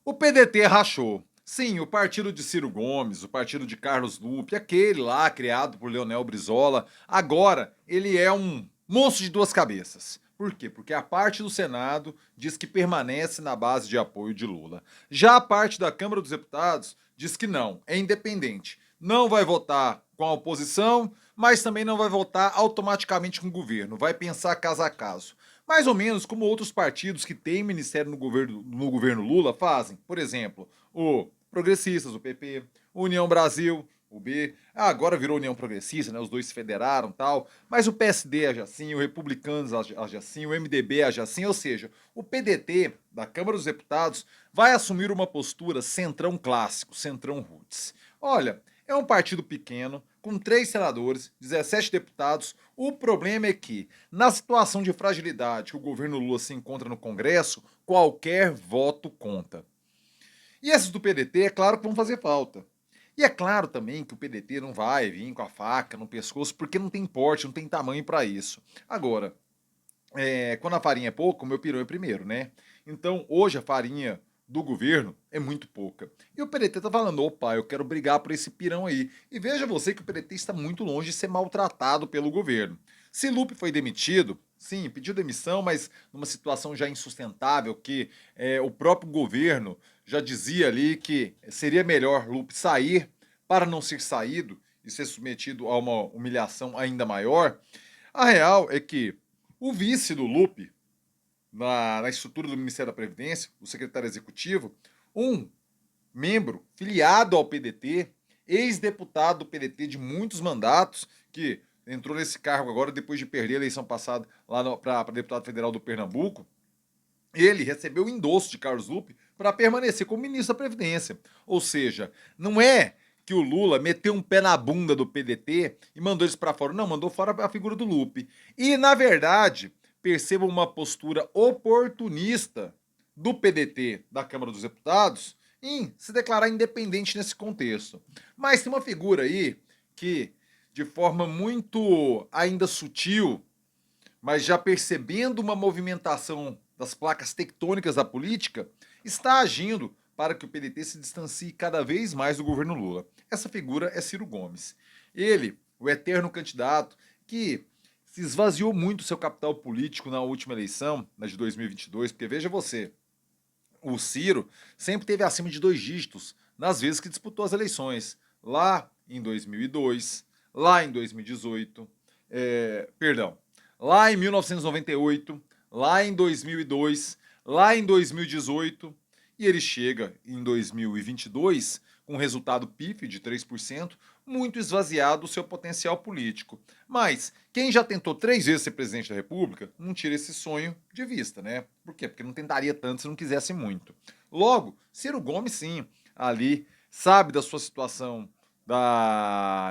O PDT rachou. Sim, o partido de Ciro Gomes, o partido de Carlos Lupe, aquele lá criado por Leonel Brizola, agora ele é um monstro de duas cabeças. Por quê? Porque a parte do Senado diz que permanece na base de apoio de Lula. Já a parte da Câmara dos Deputados diz que não, é independente. Não vai votar com a oposição, mas também não vai votar automaticamente com o governo. Vai pensar caso a caso. Mais ou menos como outros partidos que têm ministério no governo Lula fazem. Por exemplo, o Progressistas, o PP, União Brasil, o B. Agora virou União Progressista, né? Os dois se federaram e tal. Mas o PSD age assim, o Republicanos age assim, o MDB age assim. Ou seja, o PDT, da Câmara dos Deputados, vai assumir uma postura centrão clássico, centrão roots. Olha, é um partido pequeno, com 3 senadores, 17 deputados. O problema é que, na situação de fragilidade que o governo Lula se encontra no Congresso, qualquer voto conta. E esses do PDT, é claro que vão fazer falta. E é claro também que o PDT não vai vir com a faca no pescoço, porque não tem porte, não tem tamanho para isso. Agora, quando a farinha é pouca, o meu pirão é primeiro, né? Então, hoje a farinha do governo é muito pouca. E o PDT tá falando, opa, eu quero brigar por esse pirão aí. E veja você que o PDT está muito longe de ser maltratado pelo governo. Se Lupe foi demitido, sim, pediu demissão, mas numa situação já insustentável, que o próprio governo já dizia ali que seria melhor Lupe sair para não ser saído e ser submetido a uma humilhação ainda maior. A real é que o vice do Lupe, na estrutura do Ministério da Previdência, o secretário executivo, um membro filiado ao PDT, ex-deputado do PDT de muitos mandatos, que entrou nesse cargo agora depois de perder a eleição passada lá para deputado federal do Pernambuco. Ele recebeu o endosso de Carlos Lupe para permanecer como ministro da Previdência. Ou seja, não é que o Lula meteu um pé na bunda do PDT e mandou eles para fora. Não, mandou fora a figura do Lupe. E, na verdade, perceba uma postura oportunista do PDT, da Câmara dos Deputados, em se declarar independente nesse contexto. Mas tem uma figura aí que, de forma muito ainda sutil, mas já percebendo uma movimentação das placas tectônicas da política, está agindo para que o PDT se distancie cada vez mais do governo Lula. Essa figura é Ciro Gomes. Ele, o eterno candidato que se esvaziou muito seu capital político na última eleição, na de 2022, porque veja você, o Ciro sempre teve acima de 2 dígitos nas vezes que disputou as eleições. Lá em 2002, lá em 2018, perdão, lá em 1998, lá em 2002, lá em 2018, e ele chega em 2022 com um resultado pífio de 3%, muito esvaziado do seu potencial político. Mas quem já tentou 3 vezes ser presidente da República não tira esse sonho de vista, né? Por quê? Porque não tentaria tanto se não quisesse muito. Logo, Ciro Gomes, sim, ali sabe da sua situação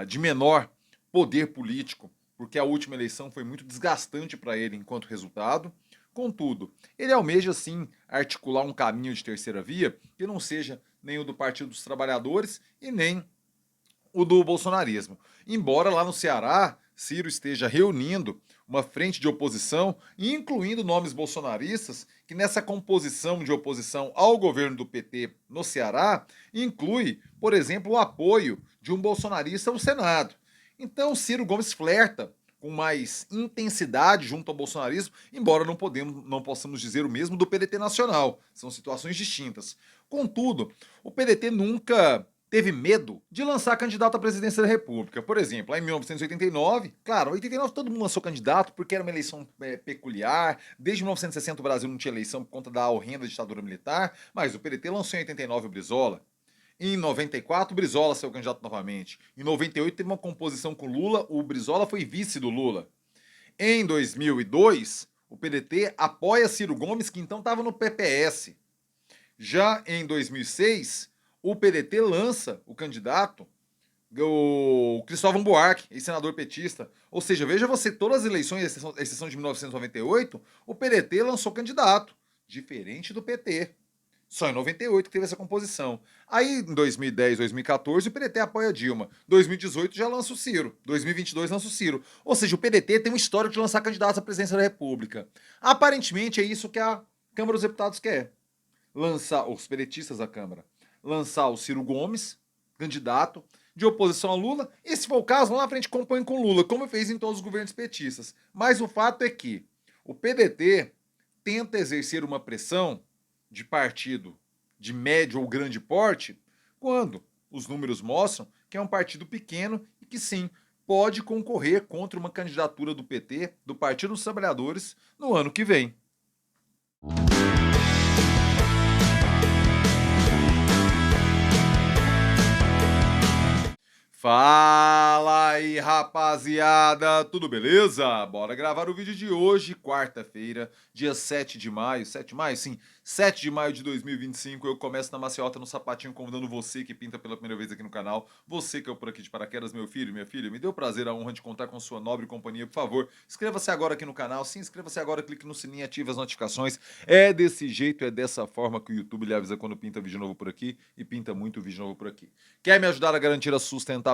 de menor poder político, porque a última eleição foi muito desgastante para ele enquanto resultado. Contudo, ele almeja sim articular um caminho de terceira via que não seja nem o do Partido dos Trabalhadores e nem o do bolsonarismo. Embora lá no Ceará, Ciro esteja reunindo uma frente de oposição, incluindo nomes bolsonaristas, que nessa composição de oposição ao governo do PT no Ceará, inclui, por exemplo, o apoio de um bolsonarista ao Senado. Então, Ciro Gomes flerta com mais intensidade junto ao bolsonarismo, embora não possamos dizer o mesmo do PDT nacional. São situações distintas. Contudo, o PDT nunca teve medo de lançar candidato à presidência da República. Por exemplo, lá em 1989, claro, em 89 todo mundo lançou candidato porque era uma eleição peculiar. Desde 1960 o Brasil não tinha eleição por conta da horrenda ditadura militar, mas o PDT lançou em 89 o Brizola. Em 94, o Brizola saiu candidato novamente. Em 98, teve uma composição com Lula, o Brizola foi vice do Lula. Em 2002, o PDT apoia Ciro Gomes, que então estava no PPS. Já em 2006, o PDT lança o candidato, o Cristóvão Buarque, ex-senador petista. Ou seja, veja você, todas as eleições, exceção de 1998, o PDT lançou candidato, diferente do PT. Só em 98 que teve essa composição. Aí, em 2010, 2014, o PDT apoia Dilma. 2018 já lança o Ciro. 2022 lança o Ciro. Ou seja, o PDT tem um histórico de lançar candidatos à presidência da República. Aparentemente é isso que a Câmara dos Deputados quer. lançar, os pedetistas da Câmara, lançar o Ciro Gomes, candidato, de oposição a Lula, e se for o caso, vão lá na frente e compõem com Lula, como fez em todos os governos petistas. Mas o fato é que o PDT tenta exercer uma pressão de partido de médio ou grande porte quando os números mostram que é um partido pequeno e que sim, pode concorrer contra uma candidatura do PT, do Partido dos Trabalhadores, no ano que vem. Fala aí, rapaziada, tudo beleza? Bora gravar o vídeo de hoje, quarta-feira, dia 7 de maio, 7 de maio? Sim, 7 de maio de 2025, eu começo na maciota no sapatinho, convidando você que pinta pela primeira vez aqui no canal, você que é por aqui de paraquedas, meu filho, minha filha, me deu o prazer, a honra de contar com sua nobre companhia, por favor, inscreva-se agora aqui no canal, se inscreva-se agora, clique no sininho, ative as notificações, é desse jeito, é dessa forma que o YouTube lhe avisa quando pinta vídeo novo por aqui, e pinta muito vídeo novo por aqui. Quer me ajudar a garantir a sustentabilidade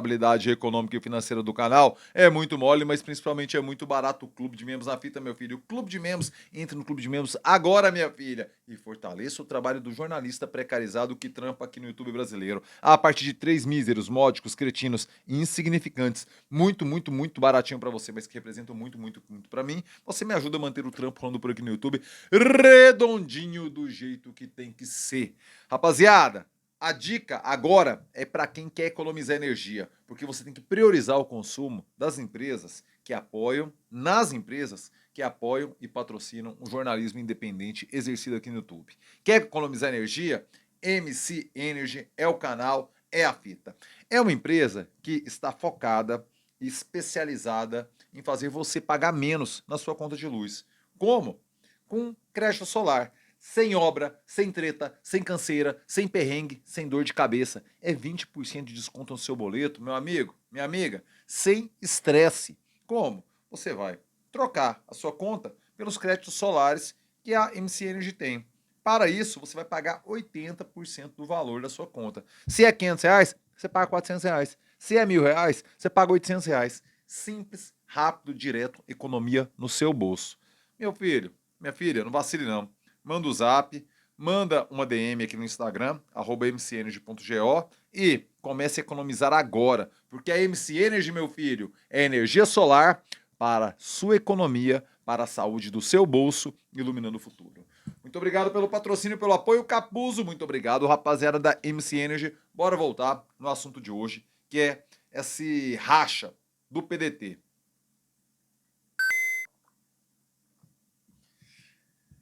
econômica e financeira do canal? É muito mole, mas principalmente é muito barato. O Clube de Membros na fita, meu filho. O Clube de Membros, entre no Clube de Membros agora, minha filha. E fortaleça o trabalho do jornalista precarizado que trampa aqui no YouTube brasileiro. A partir de 3 míseros, módicos, cretinos, insignificantes. Muito, muito, muito baratinho pra você, mas que representam muito, muito, muito pra mim. Você me ajuda a manter o trampo rolando por aqui no YouTube redondinho do jeito que tem que ser. Rapaziada, a dica agora é para quem quer economizar energia, porque você tem que priorizar o consumo das empresas que apoiam, nas empresas que apoiam e patrocinam o jornalismo independente exercido aqui no YouTube. Quer economizar energia? MC Energy é o canal, é a fita. É uma empresa que está focada e especializada em fazer você pagar menos na sua conta de luz. Como? Com crédito solar. Sem obra, sem treta, sem canseira, sem perrengue, sem dor de cabeça. É 20% de desconto no seu boleto, meu amigo, minha amiga, sem estresse. Como? Você vai trocar a sua conta pelos créditos solares que a MC Energy tem. Para isso, você vai pagar 80% do valor da sua conta. Se é R$ 500, você paga R$ 400. Se é R$ 1.000, você paga R$ 800. Simples, rápido, direto, economia no seu bolso. Meu filho, minha filha, não vacile não. Manda o zap, manda uma DM aqui no Instagram, @mcenergy.go, e comece a economizar agora, porque a MC Energy, meu filho, é energia solar para sua economia, para a saúde do seu bolso, iluminando o futuro. Muito obrigado pelo patrocínio, pelo apoio, Capuzo. Muito obrigado, rapaziada da MC Energy. Bora voltar no assunto de hoje, que é esse racha do PDT.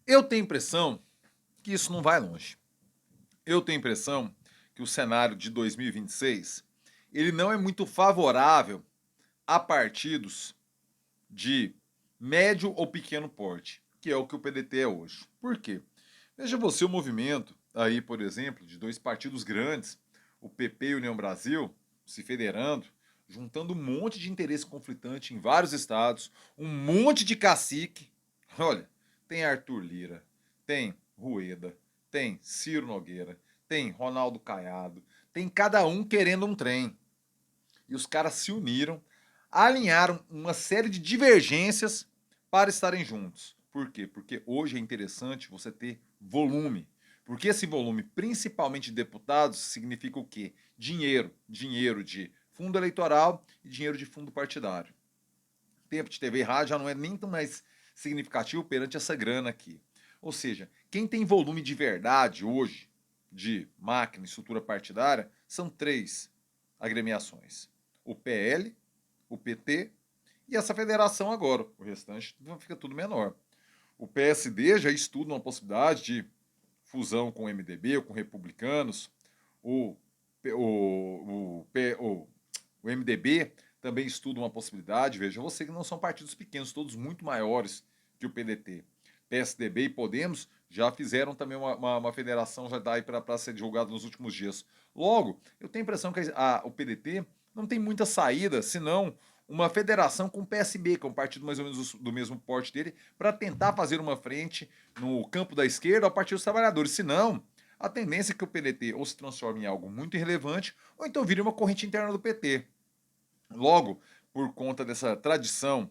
Eu tenho a impressão que isso não vai longe. Eu tenho a impressão que o cenário de 2026 ele não é muito favorável a partidos de médio ou pequeno porte, que é o que o PDT é hoje. Por quê? Veja você o movimento aí, por exemplo, de dois partidos grandes, o PP e o União Brasil, se federando, juntando um monte de interesse conflitante em vários estados, um monte de cacique. Olha, tem Arthur Lira, tem Rueda, tem Ciro Nogueira, tem Ronaldo Caiado, tem cada um querendo um trem. E os caras se uniram, alinharam uma série de divergências para estarem juntos. Por quê? Porque hoje é interessante você ter volume. Porque esse volume, principalmente de deputados, significa o quê? Dinheiro. Dinheiro de fundo eleitoral e dinheiro de fundo partidário. Tempo de TV e rádio já não é nem tão mais significativo perante essa grana aqui. Ou seja, quem tem volume de verdade hoje, de máquina e estrutura partidária, são 3 agremiações: o PL, o PT e essa federação agora. O restante fica tudo menor. O PSD já estuda uma possibilidade de fusão com o MDB ou com republicanos. O, o MDB também estuda uma possibilidade. Veja você que não são partidos pequenos, todos muito maiores que o PDT. PSDB e Podemos já fizeram também uma federação, já está aí para ser divulgado nos últimos dias. Logo, eu tenho a impressão que o PDT não tem muita saída, senão uma federação com o PSB, que é um partido mais ou menos do mesmo porte dele, para tentar fazer uma frente no campo da esquerda ao Partido dos Trabalhadores. Senão, a tendência é que o PDT ou se transforme em algo muito irrelevante, ou então vire uma corrente interna do PT. Logo, por conta dessa tradição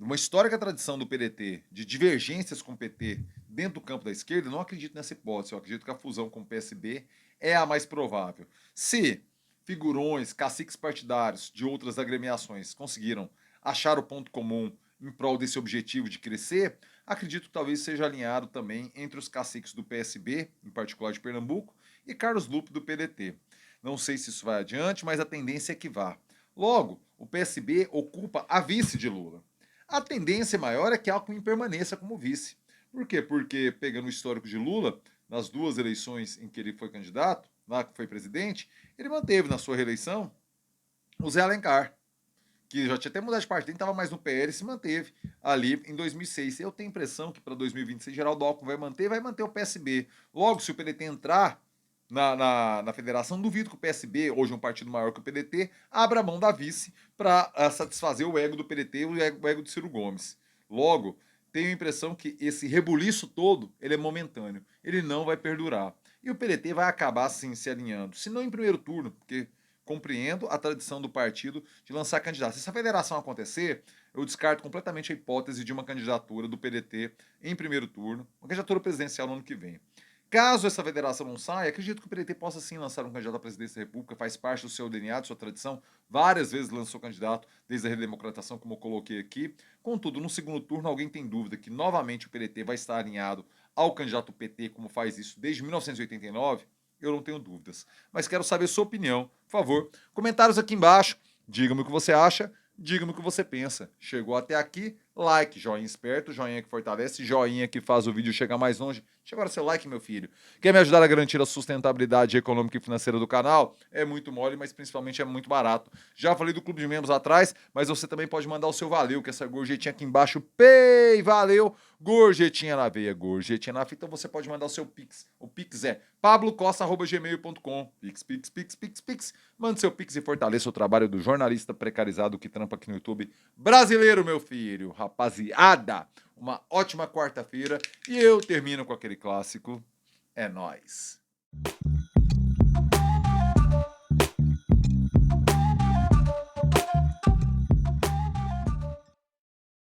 uma histórica tradição do PDT de divergências com o PT dentro do campo da esquerda, não acredito nessa hipótese. Eu acredito que a fusão com o PSB é a mais provável. Se figurões, caciques partidários de outras agremiações conseguiram achar o ponto comum em prol desse objetivo de crescer, acredito que talvez seja alinhado também entre os caciques do PSB, em particular de Pernambuco, e Carlos Lupe do PDT. Não sei se isso vai adiante, mas a tendência é que vá. Logo, o PSB ocupa a vice de Lula. A tendência maior é que Alckmin permaneça como vice. Por quê? Porque, pegando o histórico de Lula, nas duas eleições em que ele foi candidato, lá que foi presidente, ele manteve na sua reeleição o Zé Alencar, que já tinha até mudado de partido, estava mais no PL e se manteve ali em 2006. Eu tenho a impressão que para 2026 Geraldo Alckmin vai manter o PSB. Logo, se o PDT entrar na federação, duvido que o PSB, hoje um partido maior que o PDT, abra mão da vice para satisfazer o ego do PDT e o ego de Ciro Gomes. Logo, tenho a impressão que esse rebuliço todo, ele é momentâneo, ele não vai perdurar. E o PDT vai acabar, sim, se alinhando, se não em primeiro turno, porque compreendo a tradição do partido de lançar candidatos. Se essa federação acontecer, eu descarto completamente a hipótese de uma candidatura do PDT em primeiro turno, uma candidatura presidencial no ano que vem. Caso essa federação não saia, acredito que o PDT possa sim lançar um candidato à presidência da República, faz parte do seu DNA, de sua tradição. Várias vezes lançou candidato desde a redemocratização, como eu coloquei aqui. Contudo, no segundo turno, alguém tem dúvida que novamente o PDT vai estar alinhado ao candidato PT, como faz isso desde 1989? Eu não tenho dúvidas. Mas quero saber sua opinião. Por favor, comentários aqui embaixo. Diga-me o que você acha. Diga-me o que você pensa. Chegou até aqui, like, joinha esperto, joinha que fortalece, joinha que faz o vídeo chegar mais longe. Deixa agora seu like, meu filho. Quer me ajudar a garantir a sustentabilidade econômica e financeira do canal? É muito mole, mas principalmente é muito barato. Já falei do clube de membros atrás, mas você também pode mandar o seu valeu, que essa gorjetinha aqui embaixo, pay, valeu, gorjetinha na veia, gorjetinha na fita, então você pode mandar o seu Pix. O Pix é pablocosta@gmail.com. Pix, Pix, Pix, Pix, Pix. Mande seu Pix e fortaleça o trabalho do jornalista precarizado que trampa aqui no YouTube brasileiro, meu filho. Rapaziada, uma ótima quarta-feira e eu termino com aquele clássico. É nóis.